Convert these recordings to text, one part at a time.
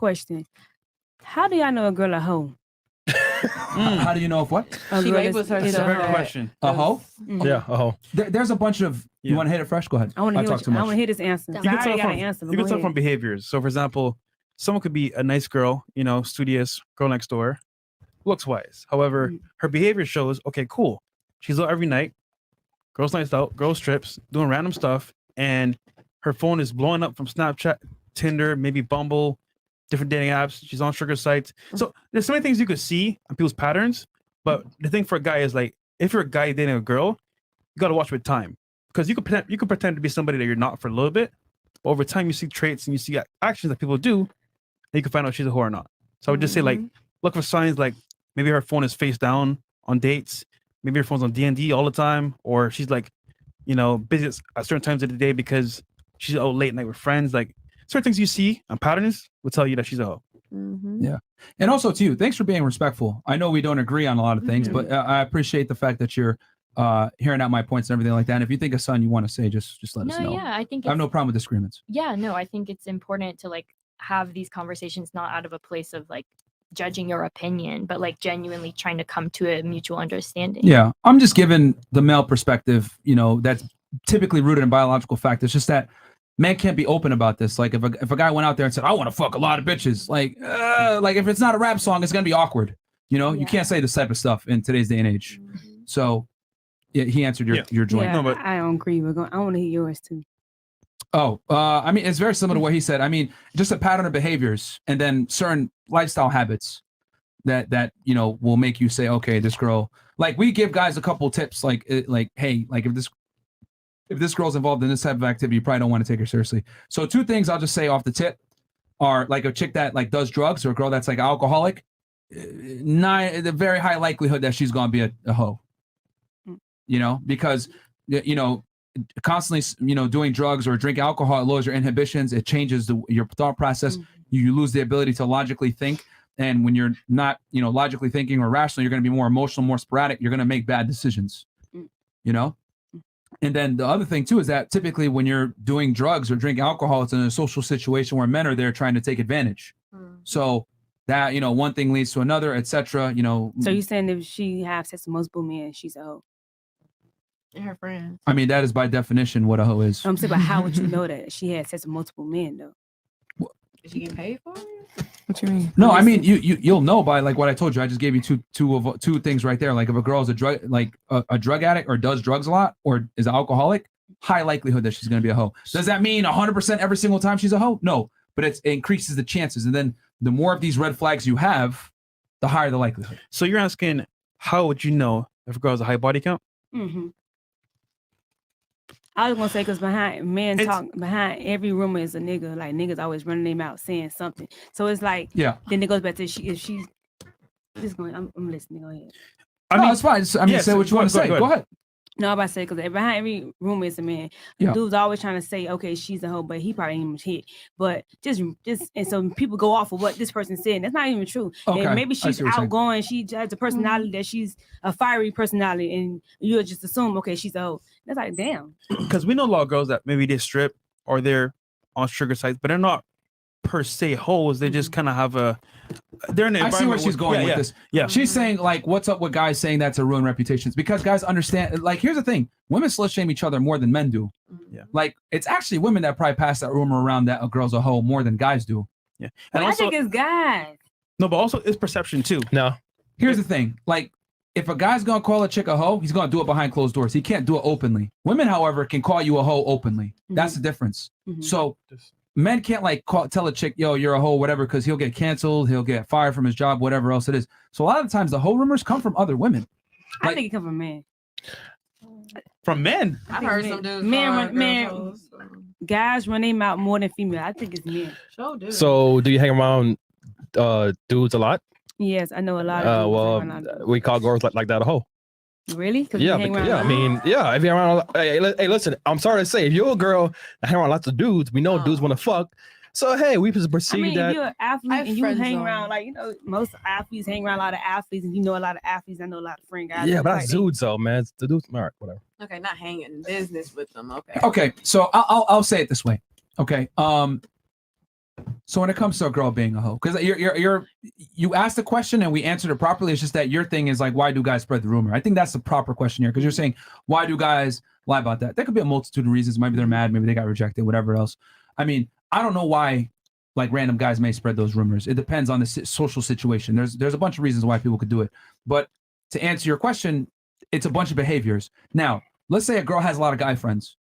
question. How do y'all know a girl a hoe? How do you know if what? She labels herself. It's a very good question. A hoe? Mm-hmm. Yeah, a hoe. There's a bunch of. You want to hit it fresh? Go ahead. I want to talk too much. I want to hear this answer. You can tell from behaviors. So, for example, someone could be a nice girl, studious, girl next door, looks wise. However, her behavior shows, okay, cool. She's out every night, girls nights out, girls trips, doing random stuff, and her phone is blowing up from Snapchat, Tinder, maybe Bumble, different dating apps. She's on sugar sites. So there's so many things you could see on people's patterns. But the thing for a guy is like, if you're a guy dating a girl, you got to watch with time, because you could pretend to be somebody that you're not for a little bit. But over time, you see traits and you see actions that people do, and you can find out if she's a whore or not. So I would just say, like, look for signs like maybe her phone is face down on dates, maybe her phone's on D&D all the time, or she's like, busy at certain times of the day because she's out late night with friends. Like, certain things you see and patterns will tell you that she's a hoe. Yeah. And also to you, thanks for being respectful. I know we don't agree on a lot of things, but I appreciate the fact that you're hearing out my points and everything like that. And if you think of something you want to say, just let us know. Yeah, I think I have no problem with disagreements. Yeah, no, I think it's important to like have these conversations not out of a place of like judging your opinion, but like genuinely trying to come to a mutual understanding. Yeah. I'm just giving the male perspective, that's typically rooted in biological fact. It's just that men can't be open about this. Like if a guy went out there and said, I want to fuck a lot of bitches, like if it's not a rap song, it's going to be awkward. You can't say this type of stuff in today's day and age. So yeah, he answered your joint. Yeah, I don't agree. I want to hear yours too. Oh, I mean, it's very similar to what he said. I mean, just a pattern of behaviors and then certain lifestyle habits that will make you say, okay, this girl, like we give guys a couple tips, hey, like if this girl's involved in this type of activity, you probably don't want to take her seriously. So 2 things I'll just say off the tip are like a chick that like does drugs or a girl that's like alcoholic, the very high likelihood that she's going to be a hoe, because, constantly, doing drugs or drinking alcohol, it lowers your inhibitions. It changes your thought process. You lose the ability to logically think. And when you're not, logically thinking or rational, you're going to be more emotional, more sporadic. You're going to make bad decisions, And then the other thing too is that typically when you're doing drugs or drinking alcohol, it's in a social situation where men are there trying to take advantage. So that, one thing leads to another, etc. So you're saying if she has sex with multiple men, she's a hoe? And her friends. I mean, that is by definition what a hoe is. I'm saying, but how would you know that she had sex with multiple men though? Is she getting paid for it? What you mean? No, I mean you'll know by like what I told you. I just gave you two things right there. Like if a girl is a drug addict or does drugs a lot or is an alcoholic, high likelihood that she's going to be a hoe. Does that mean 100% every single time she's a hoe? No, but it increases the chances. And then the more of these red flags you have, the higher the likelihood. So you're asking, how would you know if a girl has a high body count? Mm-hmm. I was gonna say because behind every rumor is a nigga. Like niggas always running their mouth saying something. So it's like Then it goes back to if she's just going. I'm listening. Go ahead. I mean, it's fine. Say what you want to say. Go ahead. No, I'm about to say because behind every rumor is a man. Dude's always trying to say, okay, she's a hoe, but he probably ain't even hit. But just and so people go off of what this person said. And that's not even true. Okay. And maybe she's outgoing. She has a personality that she's a fiery personality, and you just assume, okay, she's a hoe. That's like, damn. Because we know a lot of girls that maybe they strip or they're on sugar sites, but they're not per se hoes. They just kind of have they're in the environment. I see where she's going with this. Yeah. She's saying like, what's up with guys saying that to ruin reputations? Because guys understand, like, here's the thing. Women slut shame each other more than men do. Yeah. Like, it's actually women that probably pass that rumor around that a girl's a hoe more than guys do. Yeah. And I think it's guys. No, but also it's perception too. No. Here's the thing. Like, if a guy's going to call a chick a hoe, he's going to do it behind closed doors. He can't do it openly. Women, however, can call you a hoe openly. That's the difference. So men can't like tell a chick, yo, you're a hoe, whatever, because he'll get canceled, he'll get fired from his job, whatever else it is. So a lot of the times the hoe rumors come from other women. I think it comes from men. From men? I've heard some dudes. Men, guys run their mouth more than female. I think it's men. So do you hang around dudes a lot? Yes, I know a lot of dudes. We call girls like that a hoe. Really? Yeah, I mean, yeah. If you're around, hey, listen. I'm sorry to say, if you're a girl that hang around lots of dudes, we know dudes want to fuck. So hey, we just perceive that. If you're an athlete and you hang around, like most athletes hang around a lot of athletes, and you know a lot of athletes. I know a lot of friend guys. Yeah, but that's dudes though, man. It's the dudes, all right, whatever. Okay, not hanging business with them. Okay. Okay, so I'll say it this way. Okay, So when it comes to a girl being a hoe, because you asked the question and we answered it properly. It's just that your thing is like, why do guys spread the rumor? I think that's the proper question here, because you're saying, why do guys lie about that? There could be a multitude of reasons. Maybe they're mad, maybe they got rejected, whatever else. I mean, I don't know why like random guys may spread those rumors. It depends on the social situation. There's a bunch of reasons why people could do it. But to answer your question, it's a bunch of behaviors. Now, let's say a girl has a lot of guy friends.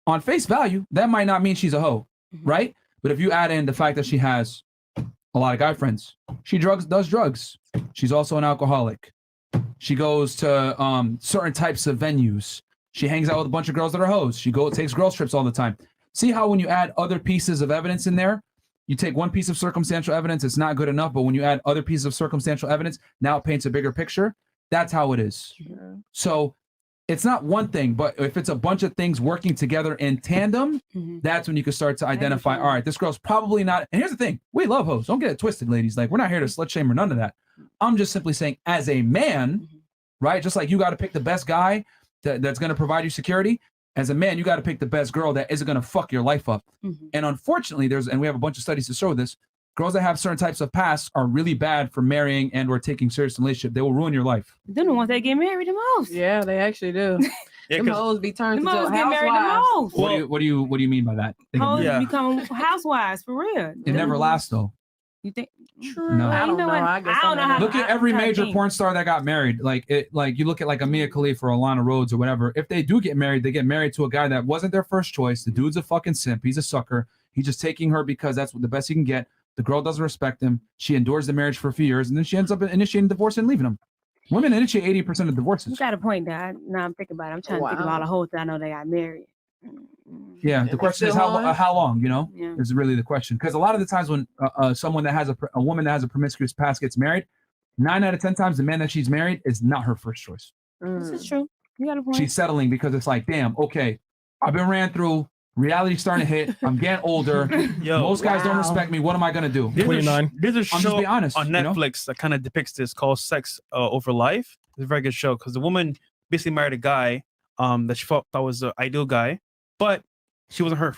On face value, that might not mean she's a hoe, right? But if you add in the fact that she has a lot of guy friends, she does drugs. She's also an alcoholic. She goes to certain types of venues. She hangs out with a bunch of girls that are hoes. She takes girls trips all the time. See how when you add other pieces of evidence in there, you take one piece of circumstantial evidence, it's not good enough. But when you add other pieces of circumstantial evidence, now it paints a bigger picture. That's how it is. Yeah. So it's not one thing, but if it's a bunch of things working together in tandem, that's when you can start to identify, all right, this girl's probably not. And here's the thing. We love hoes. Don't get it twisted, ladies. Like, we're not here to slut shame or none of that. I'm just simply saying, as a man, right? Just like you got to pick the best guy that's going to provide you security. As a man, you got to pick the best girl that isn't going to fuck your life up. And unfortunately, and we have a bunch of studies to show this, girls that have certain types of pasts are really bad for marrying and or taking serious relationship. They will ruin your life. They're the ones that get married the most. Yeah, they actually do. Yeah, them hoes be turned into hoes get married the most. What do you mean by that? Hoes become housewives for real. It never lasts though. You think? True. No. I don't know. I don't know how. Look at every major porn star that got married. Like you look at like a Mia Khalifa or Alana Rhodes or whatever. If they do get married, they get married to a guy that wasn't their first choice. The dude's a fucking simp. He's a sucker. He's just taking her because that's the best he can get. The girl doesn't respect him. She endures the marriage for a few years, and then she ends up initiating divorce and leaving him. Women initiate 80% of divorces. You got a point, Dad. Now I'm thinking about it. I'm trying to think of all the hoes that I know they got married. Yeah, the question is how long, you know, is really the question. Because a lot of the times when someone that has a woman that has a promiscuous past gets married, 9 out of 10 times the man that she's married is not her first choice. This is true. You got a point. She's settling because it's like, damn, okay, I've been ran through. Reality's starting to hit. I'm getting older. Most guys don't respect me. What am I gonna do? There's a show on Netflix that kind of depicts this called Sex Over Life. It's a very good show because the woman basically married a guy that she thought was the ideal guy, but she wasn't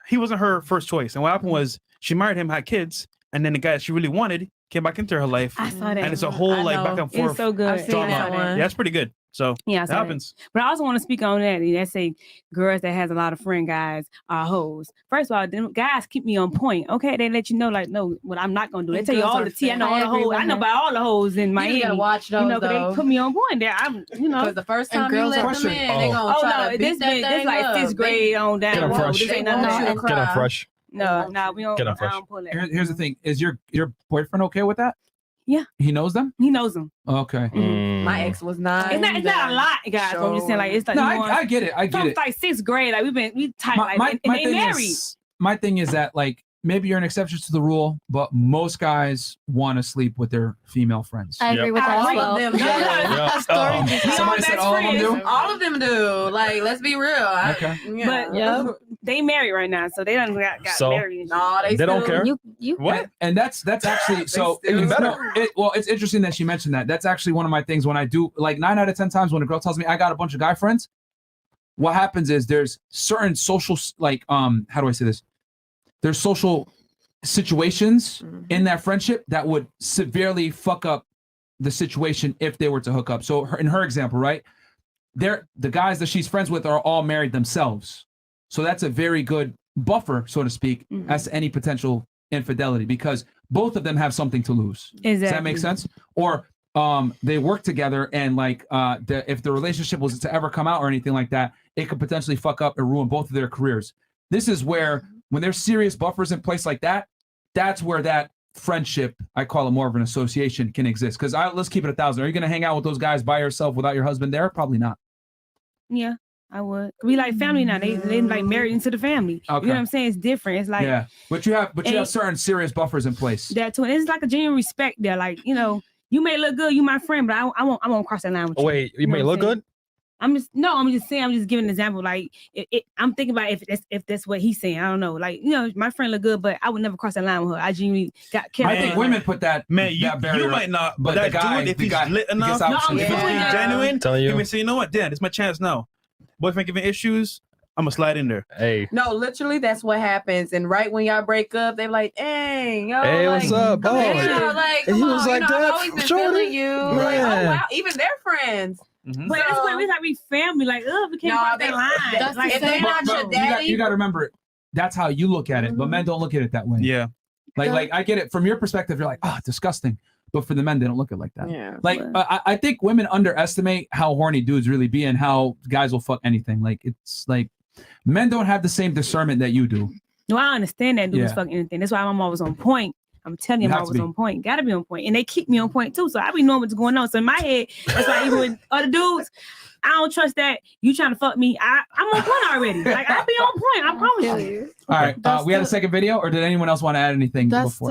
he wasn't her first choice. And what happened was she married him, had kids, and then the guy that she really wanted came back into her life. I saw that. And it's a whole like back and forth. It's so good. I've seen that one. Yeah, it's pretty good. So yeah, it happens. But I also want to speak on that. They say girls that has a lot of friend guys are hoes. First of all, them guys keep me on point. Okay, they let you know, like, no, what I'm not gonna do. They tell you all the tea. I know all the hoes. I know about all the hoes in Miami. You gotta watch those. You know, they put me on point there. Because the first time you let them in, they gonna try to beat that thing this like up. 5th grade on down. Get them fresh. This ain't nothing. Get them fresh. No, we don't. Get them I fresh. don't pull it. Here's the thing: is your boyfriend okay with that? Yeah. He knows them? He knows them. Okay. My ex was not. It's not a lot, guys. So I'm just saying, like, it's like no, I get it. I get it. Like 6th grade, like we tight, My and they thing married. My thing is that like maybe you're an exception to the rule, but most guys want to sleep with their female friends. I agree with that as well. Somebody said all of them do? All of them do. Like, let's be real. Okay. But they married right now, so they done got married. No, they don't care. What? And that's actually so even better. It's interesting that she mentioned that. That's actually one of my things when I do like 9 out of 10 times when a girl tells me I got a bunch of guy friends. What happens is there's certain social like how do I say this? There's social situations in that friendship that would severely fuck up the situation if they were to hook up. So in her example, right? The guys that she's friends with are all married themselves. So that's a very good buffer, so to speak, as to any potential infidelity because both of them have something to lose. Exactly. Does that make sense? Or they work together and like if the relationship was to ever come out or anything like that, it could potentially fuck up and ruin both of their careers. This is where when there's serious buffers in place like that, that's where that friendship, I call it more of an association, can exist. Because let's keep it 1,000. Are you going to hang out with those guys by yourself without your husband there? Probably not. Yeah, I would. We like family now. They like married into the family. Okay. You know what I'm saying? It's different. It's like but you have certain serious buffers in place. That's what it's like a genuine respect there. Like you may look good, you my friend, but I won't cross that line with you. Wait, you may look good? I'm just saying. I'm just giving an example. Like I'm thinking about if that's what he's saying. I don't know. Like my friend look good, but I would never cross that line with her. I genuinely got careful. I think women put that that barrier. You might not, but that guy, if he's lit enough, if he's genuine, he may say, you know what, Dan, it's my chance now. Boyfriend giving issues. I'm gonna slide in there. Hey. No, literally, that's what happens. And right when y'all break up, they're like, "Hey, yo, Hey, like, what's up? come Oh, here, yeah. like, And come he was on, like you know, that, I've always been shorty? feeling you." Like, oh Man. wow, even they're friends. Mhm. But it's like we like we family. Like, we can't No, cross they- that line. that's Like, if they're not your daddy. You got to remember it. That's how you look at it, but men don't look at it that way. Yeah. Like I get it from your perspective. You're like, oh, disgusting. But for the men, they don't look at it like that. Yeah. Like I think women underestimate how horny dudes really be and how guys will fuck anything. Like it's like men don't have the same discernment that you do. No, I understand that dudes Yeah. fuck anything. That's why I'm always on point. I'm telling you, You I'm have to always be. on point. Gotta be on point. And they keep me on point too. So I be knowing what's going on. So in my head, that's why even with other dudes, I don't trust that you trying to fuck me. I'm on point already. Like I be on point. I promise you. All right. We had a second video, or did anyone else want to add anything before?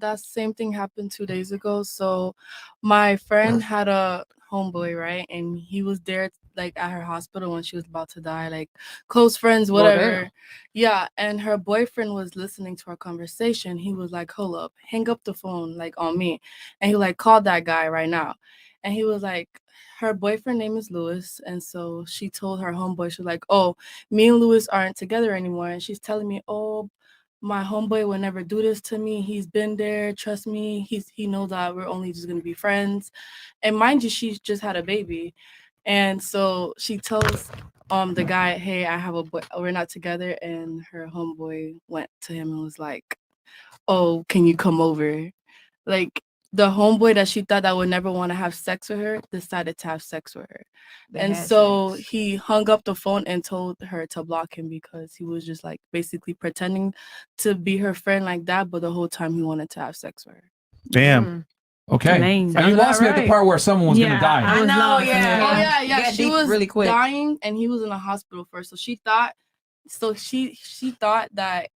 That same thing happened 2 days ago. So my friend had a homeboy, right? And he was there like at her hospital when she was about to die, like close friends, whatever. Yeah. And her boyfriend was listening to our conversation. He was like, hold up, hang up the phone like on me. And he like called that guy right now. And he was like, her boyfriend name is Lewis. And so she told her homeboy, she was like, oh, me and Lewis aren't together anymore. And she's telling me, oh, my homeboy would never do this to me. He's been there. Trust me. He knows that we're only just gonna be friends. And mind you, she's just had a baby. And so she tells the guy, hey, I have a boy. We're not together. And her homeboy went to him and was like, oh, can you come over? Like the homeboy that she thought that would never want to have sex with her decided to have sex with her. And so he hung up the phone and told her to block him because he was just like basically pretending to be her friend like that, but the whole time he wanted to have sex with her. Damn. Okay. Lame. And you lost me at the part where someone was gonna die. I know, Oh yeah. Get She deep was really quick. dying and he was in the hospital first. So she thought that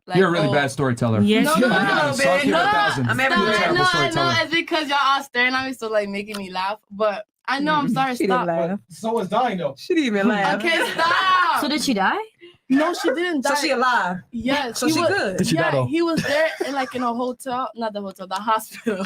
like, You're a really bad storyteller. Yes, No, you no, are. no, Sorry, baby. you're a No, thousand. I'm You're a everywhere. terrible storyteller. it's because y'all all staring at me, so like making me laugh. But I know I'm sorry. She didn't Stop. laugh. Someone's dying though. She didn't even laugh. Okay, stop. So did she die? No, she didn't die. So she alive. Yes, So he she was, good. Did she die, Yeah, though? he was there in in a hotel, not the hotel, the hospital,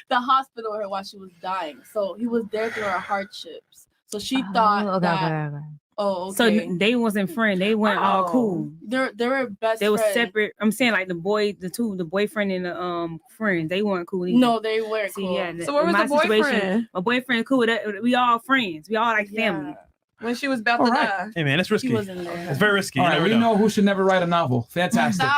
the hospital with her while she was dying. So he was there through her hardships. So she thought that. Oh, okay. So they wasn't friends. They weren't all cool. They were best. They were friends. separate. I'm saying like the boyfriend and the friends. They weren't cool either. No, they weren't See, cool. yeah, So where in was the my situation, boyfriend? my boyfriend cool. We all friends. We all like family. When she was about to die. Hey man, that's risky. He wasn't there. It's very risky. All You right, never we know who should never write a novel. Fantastic. Stop.